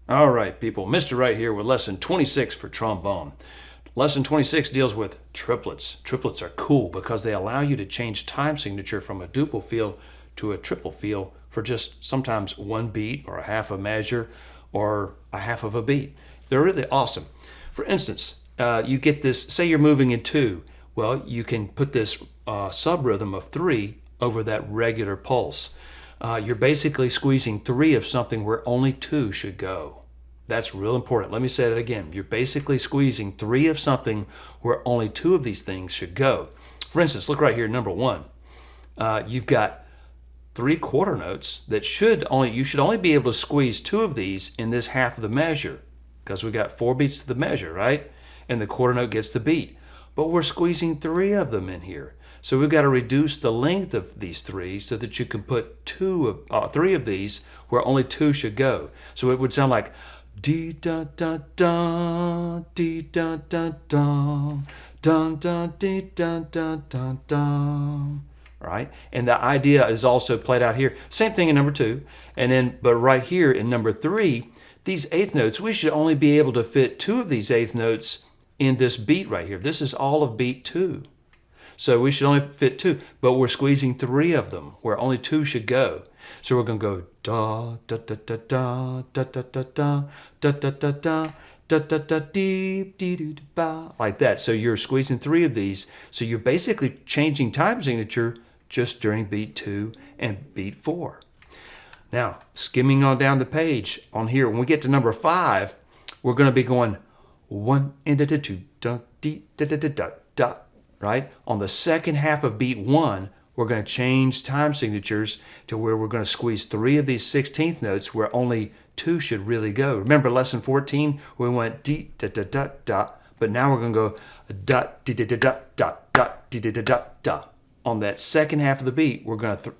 All right, people, Mr. Wright here with lesson 26 for trombone. Lesson 26 deals with triplets. Triplets are cool because they allow you to change time signature from a duple feel to a triple feel for just sometimes one beat or a half a measure or a half of a beat. They're really awesome. For instance, you get this, say you're moving in 2. Well, you can put this sub rhythm of 3 over that regular pulse. You're basically squeezing 3 of something where only 2 should go. That's real important. Let me say that again. You're basically squeezing 3 of something where only 2 of these things should go. For instance, look right here, number 1. You've got 3 quarter notes that you should only be able to squeeze 2 of these in this half of the measure because we got 4 beats to the measure, right? And the quarter note gets the beat. But we're squeezing 3 of them in here. So we've got to reduce the length of these 3 so that you can put 3 of these where only 2 should go. So it would sound like dee da da da, dee da da da, dun dun dee dun dun dun dun. Right? And the idea is also played out here. Same thing in number 2. But right here in number 3, these eighth notes, we should only be able to fit 2 of these eighth notes in this beat right here. This is all of beat 2. So we should only fit 2, but we're squeezing 3 of them where only 2 should go. So we're going to go da da da da da da da da da da da da da da da da dee dee doo ba, like that. So you're squeezing 3 of these. So you're basically changing time signature just during beat 2 and beat 4. Now, skimming on down the page on here, when we get to number 5, we're going to be going 1 and da da 2 da dee da da da da da. Right? On the second half of beat 1, we're going to change time signatures to where we're going to squeeze 3 of these 16th notes where only 2 should really go. Remember lesson 14 we went dee da da da da, but now we're going to go da dee da da da da da dee da da da da. On that second half of the beat, we're going to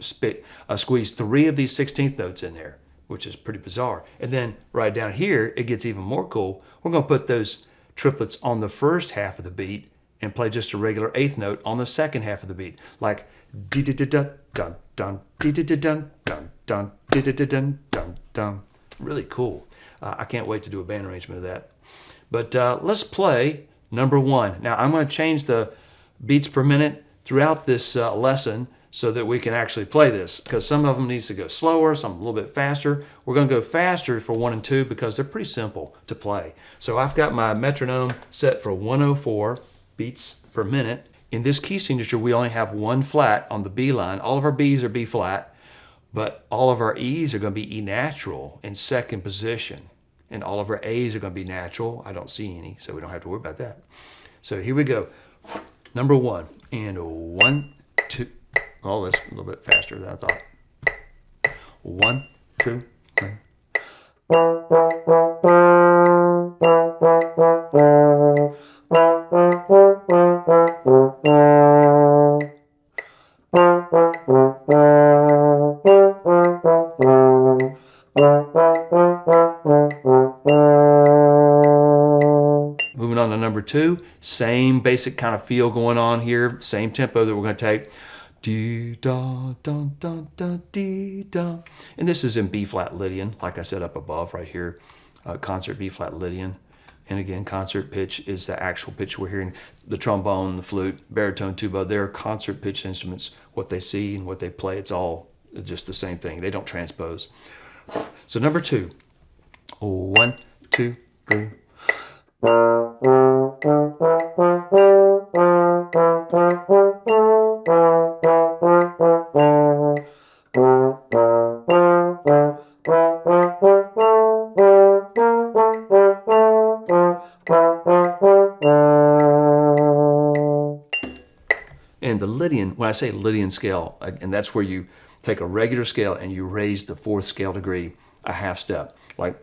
squeeze 3 of these 16th notes in there, which is pretty bizarre. And then right down here, it gets even more cool. We're going to put those triplets on the first half of the beat and play just a regular eighth note on the second half of the beat, like dee da da da dun dun dee da da dun dun dun dee da da dun dun dun. Really cool. I can't wait to do a band arrangement of that. But let's play number 1. Now I'm going to change the beats per minute throughout this lesson so that we can actually play this, because some of them needs to go slower, some a little bit faster. We're going to go faster for 1 and 2 because they're pretty simple to play. So I've got my metronome set for 104 beats per minute. In this key signature, we only have 1 flat on the B line. All of our B's are B flat, but all of our E's are going to be E natural in second position. And all of our A's are going to be natural. I don't see any, so we don't have to worry about that. So here we go. Number 1. And 1, 2. Oh, that's a little bit faster than I thought. 1, 2, 3. Moving on to number 2, same basic kind of feel going on here, same tempo that we're going to take. Dee da dun dun dun dee da. And this is in B flat Lydian, like I said up above right here, concert B flat Lydian. And again, concert pitch is the actual pitch we're hearing. The trombone, the flute, baritone, tuba, they're concert pitch instruments. What they see and what they play, it's all just the same thing. They don't transpose. So number 2, 1, 2, 3. And the Lydian, when I say Lydian scale, and that's where you take a regular scale and you raise the 4th scale degree a half step. Like,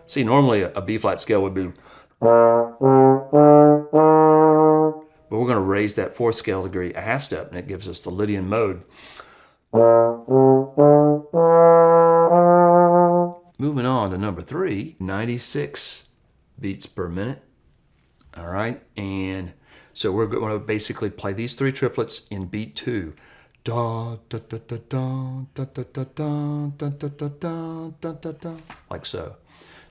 see, normally a B flat scale would be, but we're going to raise that 4th scale degree a half step, and it gives us the Lydian mode. Moving on to number 3, 96 beats per minute. All right, and so we're going to basically play these 3 triplets in beat 2. Da da da da da da da da da da da da da da da da, like so.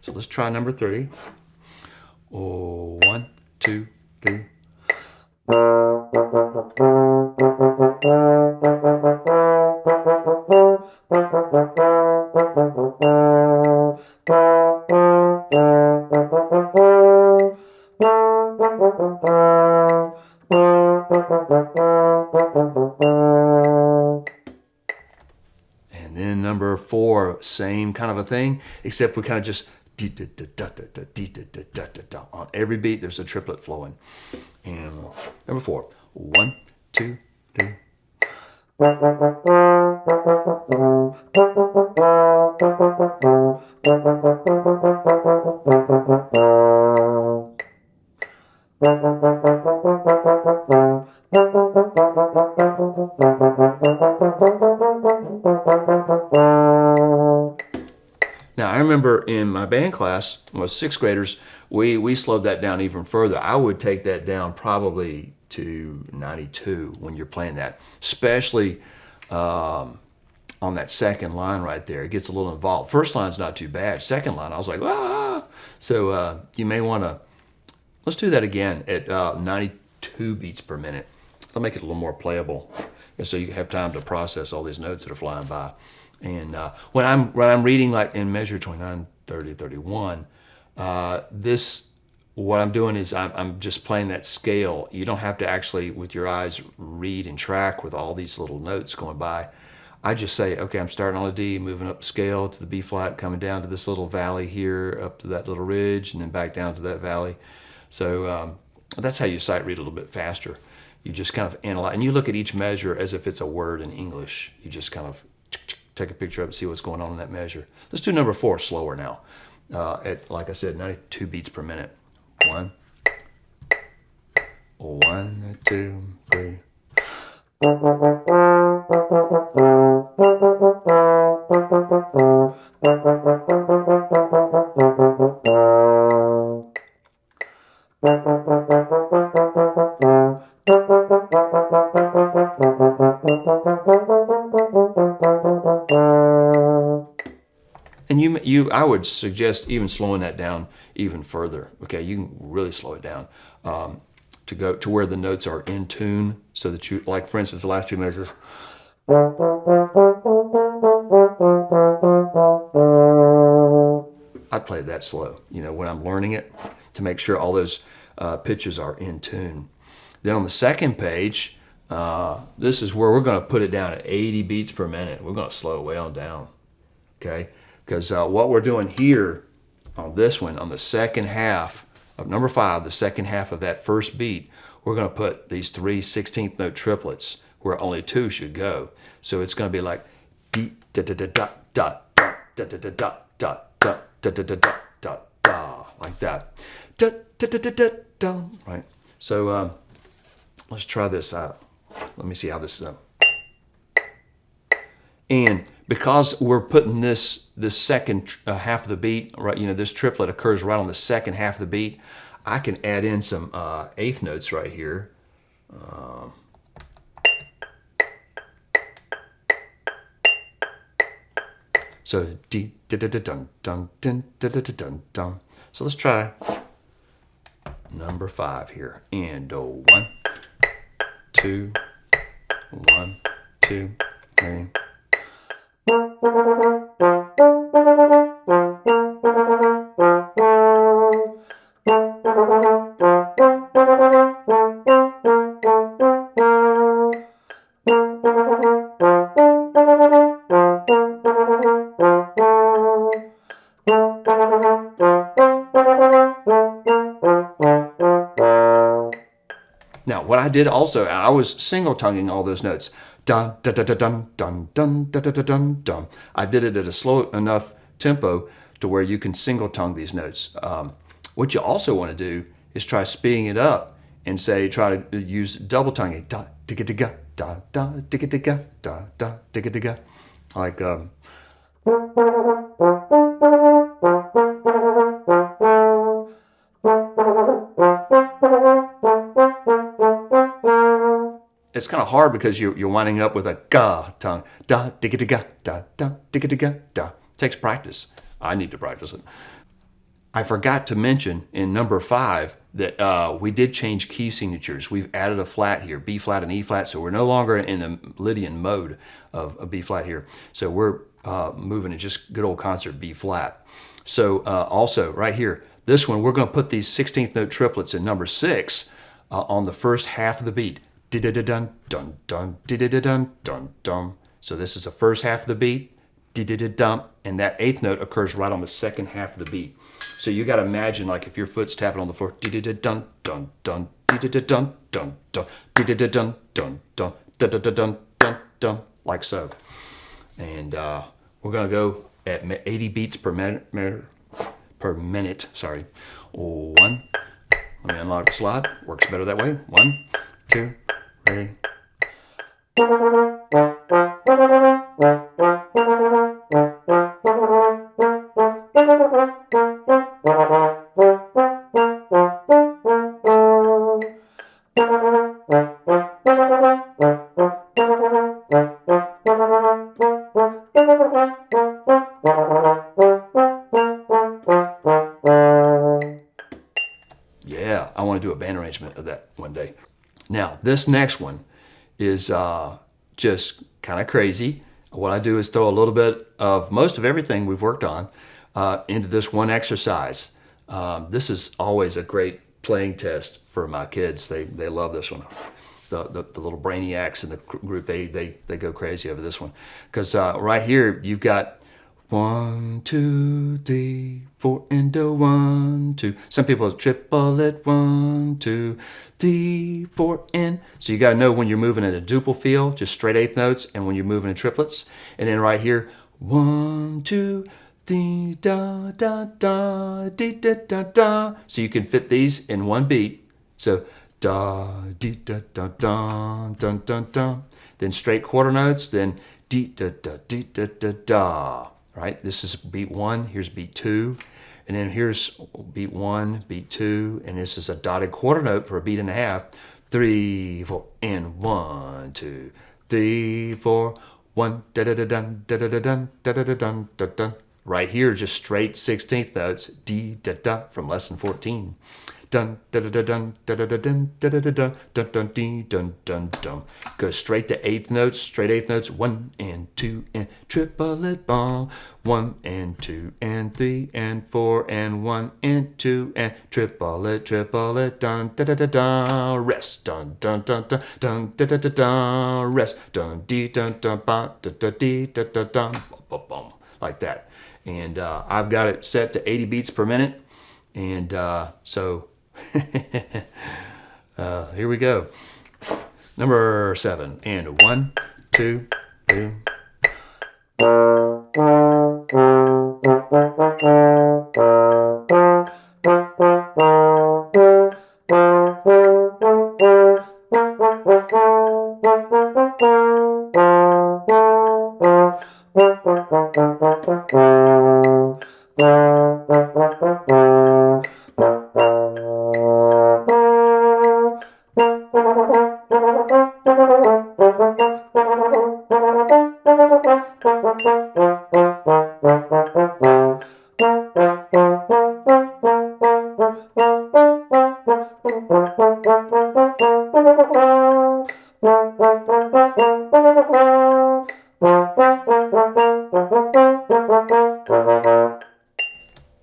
So let's try number 3. Oh, 1, 2, 3. And then number 4, same kind of a thing, except we kind of just on every beat. There's a triplet flowing. And number 4, 1, 2, 3. Now, I remember in my band class, was 6th graders, we slowed that down even further. I would take that down probably to 92 when you're playing that, especially on that second line right there. It gets a little involved. First line's not too bad. Second line, I was like, ah! So you may want to, let's do that again at 92 beats per minute. I'll make it a little more playable, and so you have time to process all these notes that are flying by. And when I'm reading, like in measure 29, 30, 31, what I'm doing is I'm just playing that scale. You don't have to actually, with your eyes, read and track with all these little notes going by. I just say, okay, I'm starting on a D, moving up the scale to the B flat, coming down to this little valley here, up to that little ridge, and then back down to that valley. So that's how you sight read a little bit faster. You just kind of analyze, and you look at each measure as if it's a word in English. You just kind of take a picture of it, see what's going on in that measure. Let's do number 4 slower now. At, like I said, 92 beats per minute. 1, 1, 2, 3. And I would suggest even slowing that down even further. Okay, you can really slow it down to go to where the notes are in tune, so that you, like for instance, the last 2 measures. I'd play that slow, when I'm learning it, to make sure all those pitches are in tune. Then on the second page, this is where we're going to put it down at 80 beats per minute. We're going to slow it way on down, okay? Because what we're doing here on this one, on the second half of number 5, the second half of that first beat, we're going to put these 3 16th note triplets where only 2 should go. So it's going to be like dee da da da da da da da da da da da da da da da da, like that. Da da da da da da. Right. So let's try this out. Let me see how this is. And because we're putting this second half of the beat, right? This triplet occurs right on the second half of the beat. I can add in some 8th notes right here. So dee da da da dun dun dun da da da dun dun. So let's try number 5 here. And 1, 2, 1, 2, 3. Now, what I did also, I was single tonguing all those notes. Dun dun dun dun dun dun dun dun dun dun dun. I did it at a slow enough tempo to where you can single tongue these notes. What you also want to do is try speeding it up and try to use double tonguing. Da digga digga da da digga digga da da digga digga, like. it's kind of hard because you're winding up with a ga tongue. Da digga digga da da digga digga da. Takes practice. I need to practice it. I forgot to mention in number 5 that we did change key signatures. We've added a flat here, B flat and E flat, so we're no longer in the Lydian mode of a B flat here. So we're moving to just good old concert B flat. So also right here, this one, we're going to put these 16th note triplets in number 6 on the first half of the beat. Di-da-da-dun, dun, dun, di-da-da-dun, dun, dun. So this is the first half of the beat, di-da-da-dum, and that 8th note occurs right on the second half of the beat. So you got to imagine like if your foot's tapping on the floor, di-da-da-dun, dun, dun, di-da-da-dun, dun, dun, di-da-da-dun, dun, dun, da-da-da-dun, dun, dun, like so. And we're going to go at 80 beats per minute. Sorry. 1. Let me unlock the slide. Works better that way. 1, 2, 3. Yeah, I want to do a band arrangement of that one day. Now, this next one is just kind of crazy. What I do is throw a little bit of most of everything we've worked on into this one exercise. This is always a great playing test for my kids. They love this one. The little brainiacs in the group, they go crazy over this one. Because right here, you've got 1, 2, 3, 4 into 1, 2. Some people triplet 1, 2, 3, 4 in. So you got to know when you're moving in a duple feel, just straight 8th notes, and when you're moving in triplets. And then right here, 1, 2, 3, da da da, dee da da da. So you can fit these in one beat. So da dee da da da dun dun dun. Then straight quarter notes. Then dee da da dee da da da. Right, this is beat 1, here's beat 2, and then here's beat 1, beat 2, and this is a dotted quarter note for a beat and a half. 3, 4, and 1, 2, 3, 4, 1, da da da dun, da da da dun, da da da dun, da dun. Right here, just straight 16th notes, D da da from lesson 14. Dun da da da dun da da da dun da da da dun dun dun dee dun dun dun. Go straight to 8th notes, straight 8th notes, 1 and 2 and triplet ball. 1 and 2 and 3 and 4 and 1 and 2 and triplet dun da da da da rest dun dun dun dun dun da da da da rest dun dee dun dun ba da da dee da da dun bum like that. And I've got it set to 80 beats per minute, and so. Here we go. Number 7. And 1, 2, 3.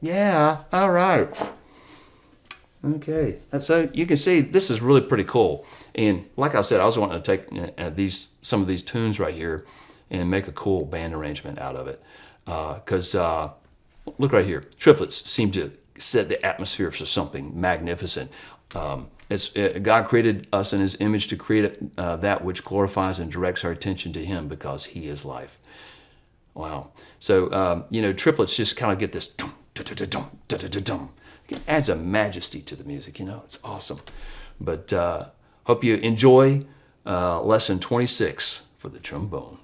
Yeah, all right. Okay, so you can see this is really pretty cool. And like I said, I was wanting to take some of these tunes right here and make a cool band arrangement out of it. Because look right here, triplets seem to set the atmosphere for something magnificent. God created us in His image to create that which glorifies and directs our attention to Him because He is life. Wow. So, triplets just kind of get this dum, da-da-da-dum, da-da-da-dum. It adds a majesty to the music, It's awesome. But hope you enjoy lesson 26 for the trombone.